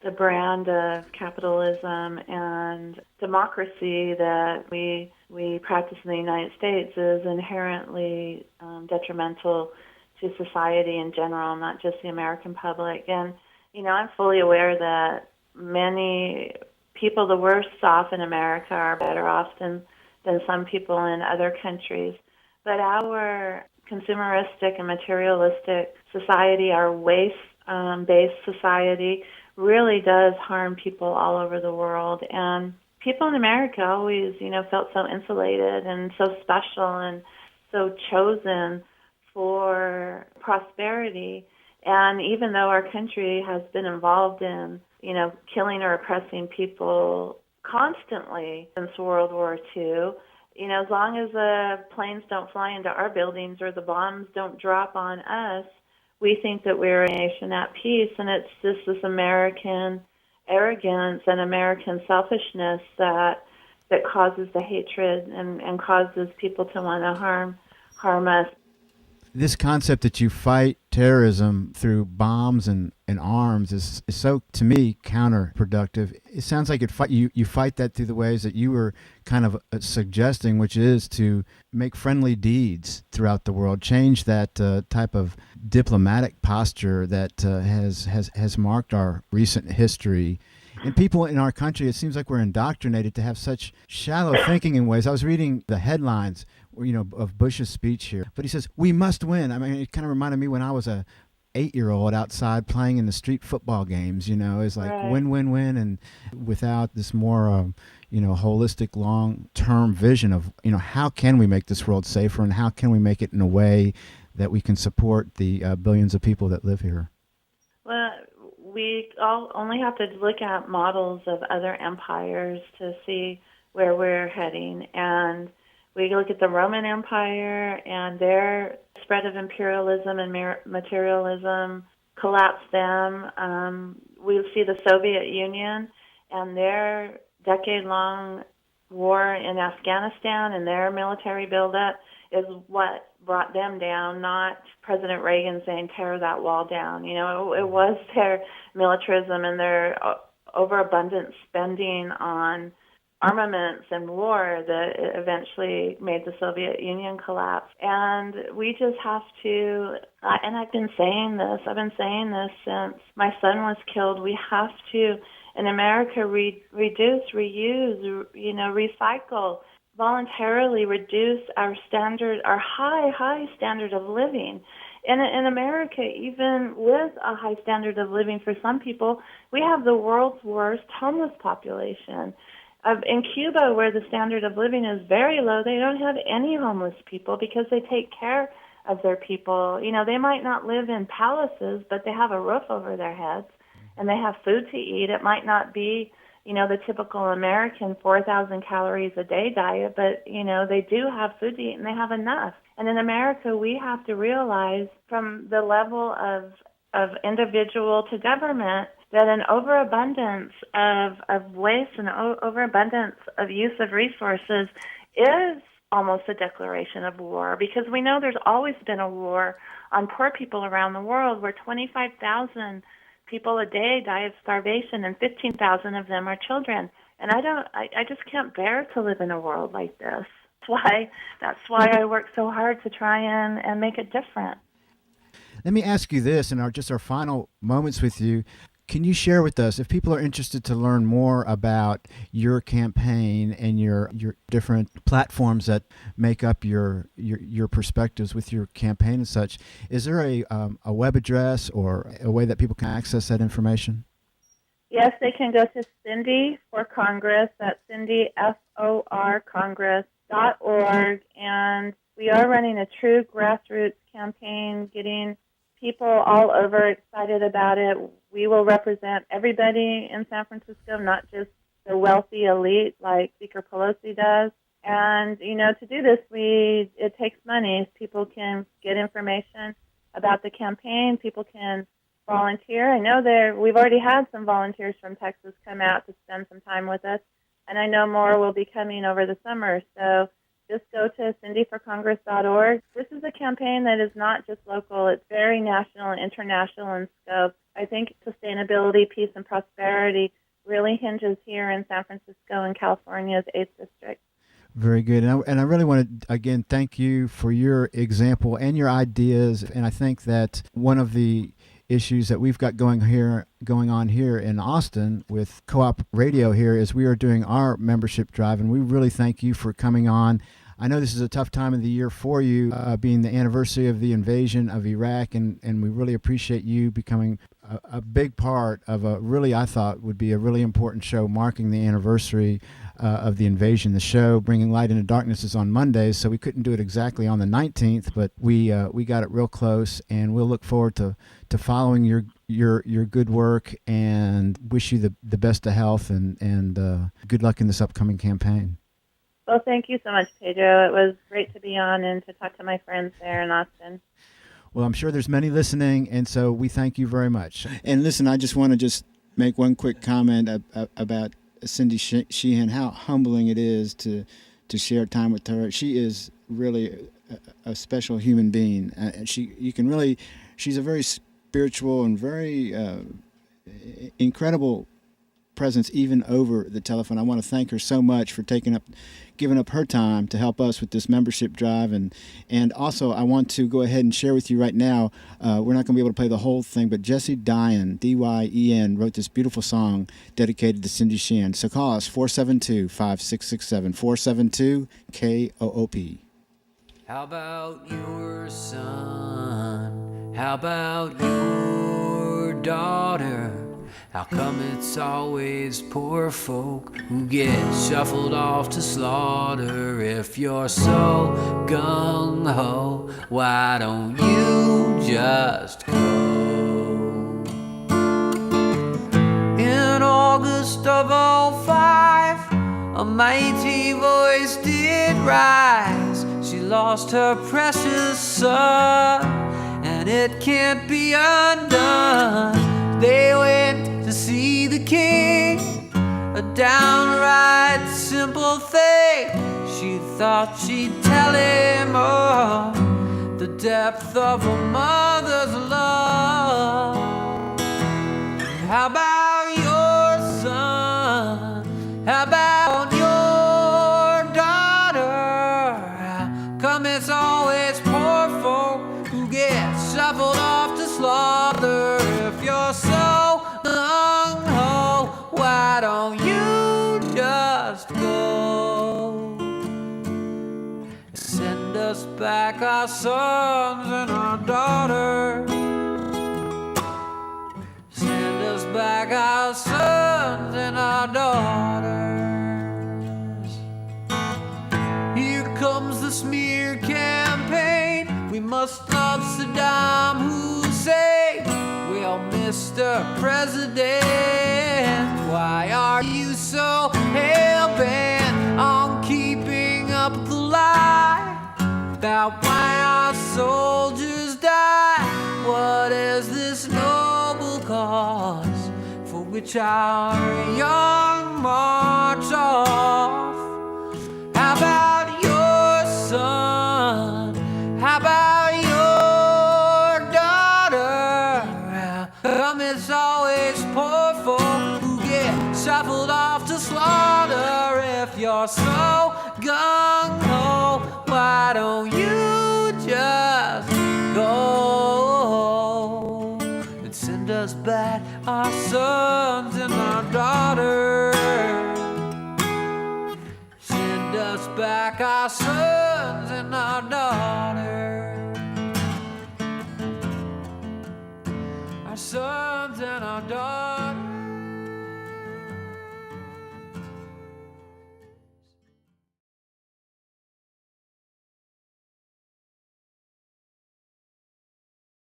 the brand of capitalism and democracy that we practice in the United States is inherently detrimental to society in general, not just the American public. And, I'm fully aware that many people, the worst off in America, are better off than some people in other countries. But our consumeristic and materialistic society, our waste-based society, really does harm people all over the world. And people in America always, felt so insulated and so special and so chosen for prosperity. And even though our country has been involved in, killing or oppressing people constantly since World War II, as long as the planes don't fly into our buildings or the bombs don't drop on us, we think that we're a nation at peace. And it's just this American arrogance and American selfishness that causes the hatred and causes people to want to harm us. This concept that you fight terrorism through bombs and arms is so, to me, counterproductive. It sounds like you fight that through the ways that you were kind of suggesting, which is to make friendly deeds throughout the world, change that type of diplomatic posture that has marked our recent history. And people in our country, it seems like we're indoctrinated to have such shallow thinking in ways. I was reading the headlines, of Bush's speech here, but he says, "We must win." I mean, it kind of reminded me when I was a 8-year-old outside playing in the street football games. It's like Right. win, win, win, and without this more, holistic, long-term vision of, how can we make this world safer and how can we make it in a way that we can support the billions of people that live here. Well, we all only have to look at models of other empires to see where we're heading. And we look at the Roman Empire and their spread of imperialism and materialism collapsed them. We see the Soviet Union and their decade-long war in Afghanistan and their military buildup is what brought them down, not President Reagan saying, tear that wall down. It was their militarism and their overabundant spending on armaments and war that eventually made the Soviet Union collapse. And we just have to, and I've been saying this since my son was killed, we have to, in America, reduce, reuse, recycle, voluntarily reduce our standard, our high standard of living. In America, even with a high standard of living for some people, we have the world's worst homeless population. In Cuba, where the standard of living is very low, they don't have any homeless people because they take care of their people. They might not live in palaces, but they have a roof over their heads and they have food to eat. It might not be, the typical American 4,000 calories a day diet, but, they do have food to eat and they have enough. And in America, we have to realize from the level of individual to government that an overabundance of waste and overabundance of use of resources is almost a declaration of war, because we know there's always been a war on poor people around the world where 25,000 people a day die of starvation and 15,000 of them are children. And I just can't bear to live in a world like this. That's why I work so hard to try and make it different. Let me ask you this in our final moments with you. Can you share with us, if people are interested to learn more about your campaign and your different platforms that make up your perspectives with your campaign and such, is there a web address or a way that people can access that information? Yes, they can go to Cindy for Congress. That's Cindy, FOR, Congress.org. And we are running a true grassroots campaign, getting people all over excited about it. We will represent everybody in San Francisco, not just the wealthy elite like Speaker Pelosi does. And, to do this, it takes money. People can get information about the campaign. People can volunteer. I know we've already had some volunteers from Texas come out to spend some time with us, and I know more will be coming over the summer. So just go to cindyforcongress.org. This is a campaign that is not just local. It's very national and international in scope. I think sustainability, peace, and prosperity really hinges here in San Francisco and California's 8th District. Very good. And I really want to, again, thank you for your example and your ideas. And I think that one of the issues that we've got going on here in Austin with Co-op Radio here is we are doing our membership drive, and we really thank you for coming on. I know this is a tough time of the year for you, being the anniversary of the invasion of Iraq, and we really appreciate you becoming a big part of a really, I thought, would be a really important show marking the anniversary of the invasion. The show Bringing Light into Darkness is on Mondays, so we couldn't do it exactly on the 19th, but we got it real close, and we'll look forward to following your good work, and wish you the best of health and good luck in this upcoming campaign. Well, thank you so much, Pedro. It was great to be on and to talk to my friends there in Austin. Well, I'm sure there's many listening, and so we thank you very much. And listen, I just want to make one quick comment about Cindy Sheehan, how humbling it is to share time with her. She is really a special human being. She's a very spiritual and very incredible presence even over the telephone. I want to thank her so much for giving up her time to help us with this membership drive, and also I want to go ahead and share with you right now, we're not going to be able to play the whole thing, but Jesse Dyen, Dyen, wrote this beautiful song dedicated to Cindy Sheehan. So call us 472-5667, 472-KOOP. How about your son? How about your daughter? How come it's always poor folk who get shuffled off to slaughter? If you're so gung-ho, why don't you just go? In August of '05, a mighty voice did rise. She lost her precious son, and it can't be undone. They went to see the king, a downright simple thing. She thought she'd tell him the depth of a mother's love. How about your son? How about your daughter? How come it's always poor folk who get shuffled off to slaughter? If you're so gung-ho, why don't you just go? Send us back our sons and our daughters. Send us back our sons and our daughters. Here comes the smear campaign. We must love Saddam Hussein. Well, Mr. President, why are you so hell-bent on keeping up the lie about why our soldiers die? What is this noble cause for which our young march off? How about your son? How about your daughter? How come it's always poor folk who get shuffled off to slaughter? If you're so gung-ho, why don't you just go and send us back our sons and our daughters? Send us back our sons and our daughters. Our sons and our daughters.